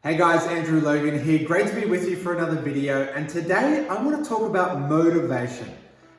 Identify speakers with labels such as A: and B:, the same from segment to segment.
A: Hey guys, Andrew Logan here. Great to be with you for another video. And today I want to talk about motivation.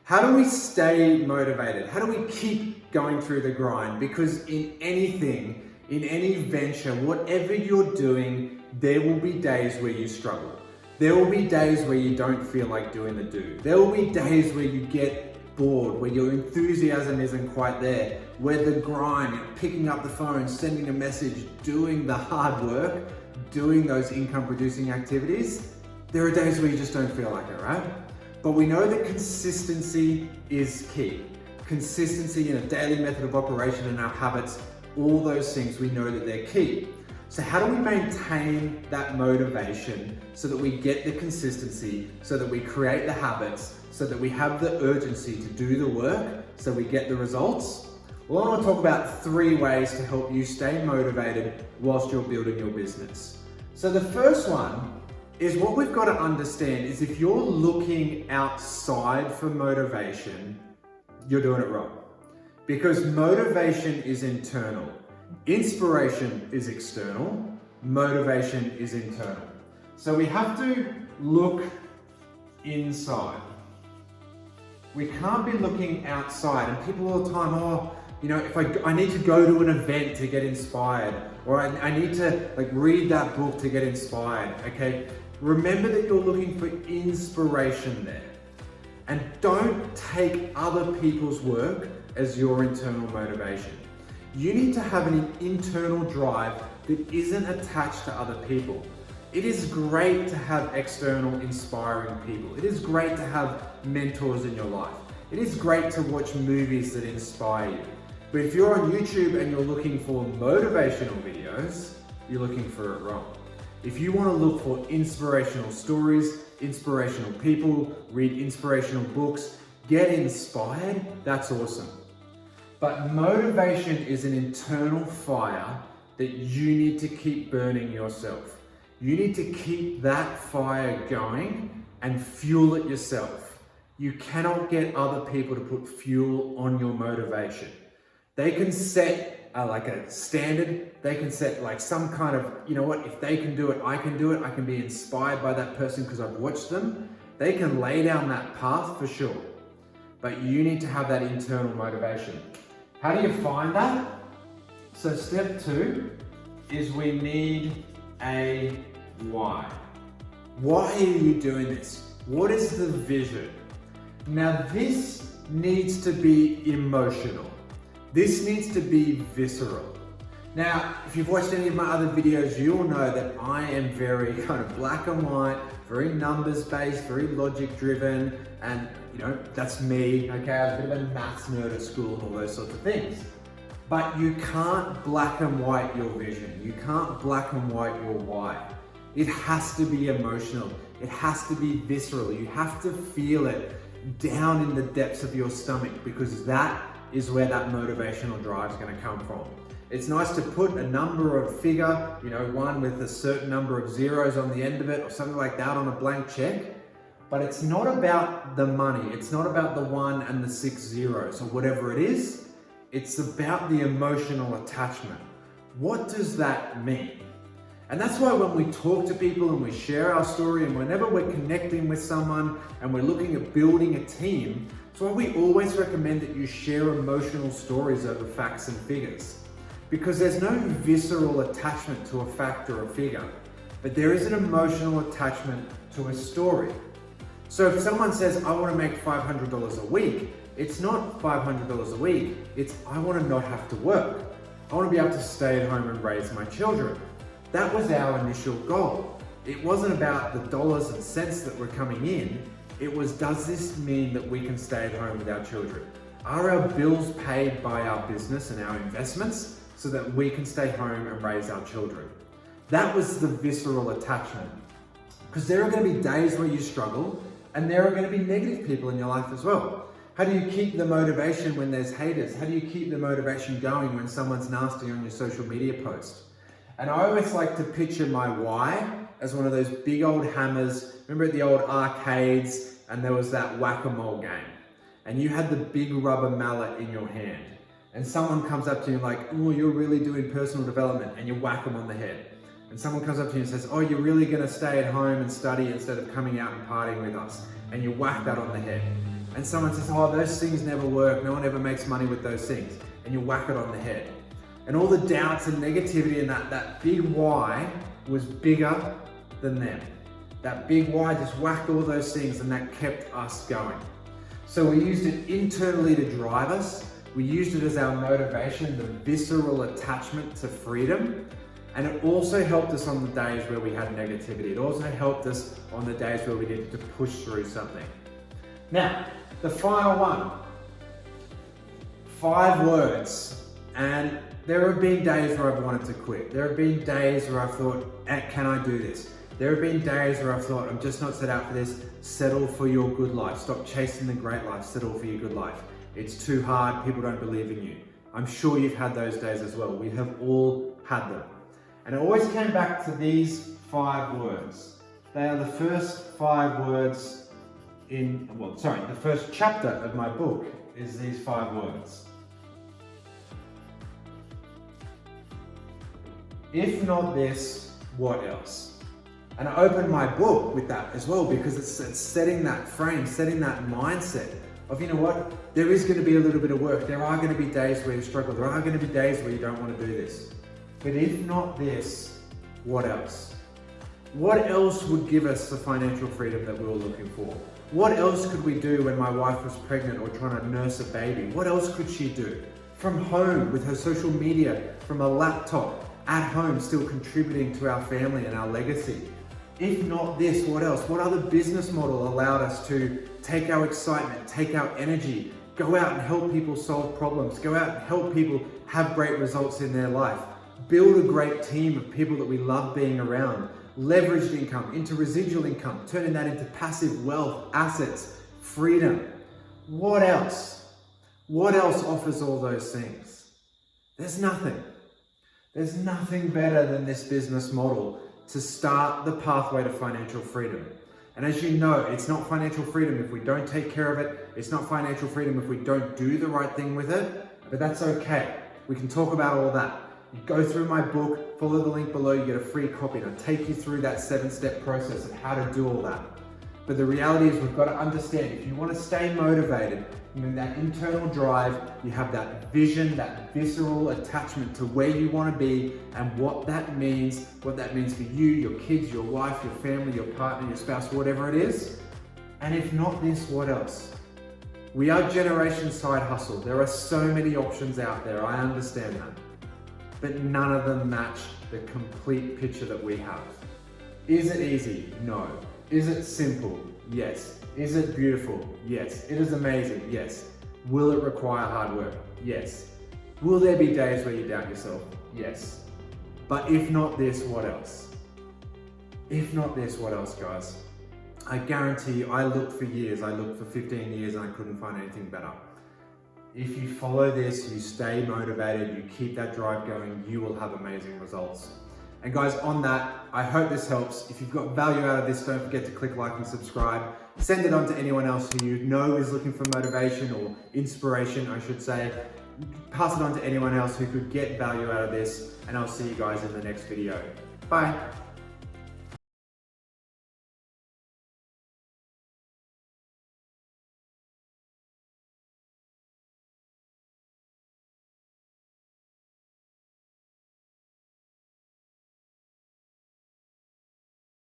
A: How do we stay motivated? How do we keep going through the grind? Because in anything, in any venture, whatever you're doing, there will be days where you struggle. There will be days where you don't feel like doing the do. There will be days where you get bored, where your enthusiasm isn't quite there, where the grind, picking up the phone, sending a message, doing the hard work, doing those income producing activities, there are days where you just don't feel like it, right? But we know that consistency is key. Consistency in a daily method of operation and our habits, all those things, we know that they're key. So how do we maintain that motivation so that we get the consistency, so that we create the habits, so that we have the urgency to do the work, so we get the results? Well, I want to talk about 3 ways to help you stay motivated whilst you're building your business. So the first one is, what we've got to understand is, if you're looking outside for motivation, you're doing it wrong. Because motivation is internal. Inspiration is external. Motivation is internal. So we have to look inside. We can't be looking outside. And people all the time, if I need to go to an event to get inspired, or I need to read that book to get inspired, okay? Remember that you're looking for inspiration there. And don't take other people's work as your internal motivation. You need to have an internal drive that isn't attached to other people. It is great to have external inspiring people. It is great to have mentors in your life. It is great to watch movies that inspire you. But if you're on YouTube and you're looking for motivational videos, you're looking for it wrong. If you want to look for inspirational stories, inspirational people, read inspirational books, get inspired, that's awesome. But motivation is an internal fire that you need to keep burning yourself. You need to keep that fire going and fuel it yourself. You cannot get other people to put fuel on your motivation. They can set a standard. They can set some kind of, if they can do it, I can do it. I can be inspired by that person because I've watched them. They can lay down that path for sure. But you need to have that internal motivation. How do you find that? So step 2 is, we need a why. Why are you doing this? What is the vision? Now this needs to be emotional. This needs to be visceral. Now, if you've watched any of my other videos, you'll know that I am very kind of black and white, very numbers based, very logic driven, and that's me, okay? I was a bit of a maths nerd at school and all those sorts of things. But you can't black and white your vision. You can't black and white your why. It has to be emotional. It has to be visceral. You have to feel it down in the depths of your stomach, because that is where that motivational drive is going to come from. It's nice to put a number or a figure, one with a certain number of zeros on the end of it or something like that on a blank check, but it's not about the money. It's not about the 1 and the 6 zeros or whatever it is. It's about the emotional attachment. What does that mean? And that's why when we talk to people and we share our story, and whenever we're connecting with someone and we're looking at building a team, that's why we always recommend that you share emotional stories over facts and figures. Because there's no visceral attachment to a fact or a figure, but there is an emotional attachment to a story. So if someone says, I want to make $500 a week, it's not $500 a week, it's I want to not have to work. I want to be able to stay at home and raise my children. That was our initial goal. It wasn't about the dollars and cents that were coming in. It was, does this mean that we can stay at home with our children? Are our bills paid by our business and our investments so that we can stay home and raise our children? That was the visceral attachment. Because there are going to be days where you struggle, and there are going to be negative people in your life as well. How do you keep the motivation when there's haters? How do you keep the motivation going when someone's nasty on your social media post? And I always like to picture my why as one of those big old hammers. Remember at the old arcades, and there was that whack-a-mole game, and you had the big rubber mallet in your hand, and someone comes up to you like, oh, you're really doing personal development, and you whack them on the head. and someone comes up to you and says, oh, you're really gonna stay at home and study instead of coming out and partying with us, and you whack that on the head. And someone says, oh, those things never work, no one ever makes money with those things, and you whack it on the head. And all the doubts and negativity and that big why was bigger than them. That big why just whacked all those things, and that kept us going. So we used it internally to drive us. We used it as our motivation, the visceral attachment to freedom. And it also helped us on the days where we had negativity. It also helped us on the days where we needed to push through something. Now, the final one, 5 words. And there have been days where I've wanted to quit. There have been days where I've thought, can I do this? There have been days where I've thought, I'm just not set out for this. Settle for your good life. Stop chasing the great life. Settle for your good life. It's too hard. People don't believe in you. I'm sure you've had those days as well. We have all had them. And it always came back to these 5 words. They are the first 5 words the first chapter of my book is these 5 words. If not this, what else? And I opened my book with that as well, because it's setting that frame, setting that mindset of, you know what, there is going to be a little bit of work. There are going to be days where you struggle. There are going to be days where you don't want to do this. But if not this, what else? What else would give us the financial freedom that we were looking for? What else could we do when my wife was pregnant or trying to nurse a baby? What else could she do? From home, with her social media, from a laptop, at home, still contributing to our family and our legacy. If not this, what else? What other business model allowed us to take our excitement, take our energy, go out and help people solve problems, go out and help people have great results in their life, build a great team of people that we love being around, leveraged income into residual income, turning that into passive wealth, assets, freedom. What else? What else offers all those things? There's nothing. There's nothing better than this business model to start the pathway to financial freedom. And as you know, it's not financial freedom if we don't take care of it. It's not financial freedom if we don't do the right thing with it, but that's okay. We can talk about all that. You go through my book, follow the link below, you get a free copy, and I'll take you through that 7-step process of how to do all that. But the reality is we've got to understand, if you want to stay motivated, that internal drive, you have that vision, that visceral attachment to where you want to be and what that means for you, your kids, your wife, your family, your partner, your spouse, whatever it is. And if not this, what else? We are Generation Side Hustle. There are so many options out there, I understand that. But none of them match the complete picture that we have. Is it easy? No. Is it simple? Yes. Is it beautiful? Yes. It is amazing? Yes. Will it require hard work? Yes. Will there be days where you doubt yourself? Yes. But if not this, what else? If not this, what else, guys? I guarantee you, I looked for years. I looked for 15 years and I couldn't find anything better. If you follow this, you stay motivated, you keep that drive going, you will have amazing results. And guys, on that, I hope this helps. If you've got value out of this, don't forget to click like and subscribe. Send it on to anyone else who you know is looking for motivation or inspiration, I should say. Pass it on to anyone else who could get value out of this, and I'll see you guys in the next video. Bye.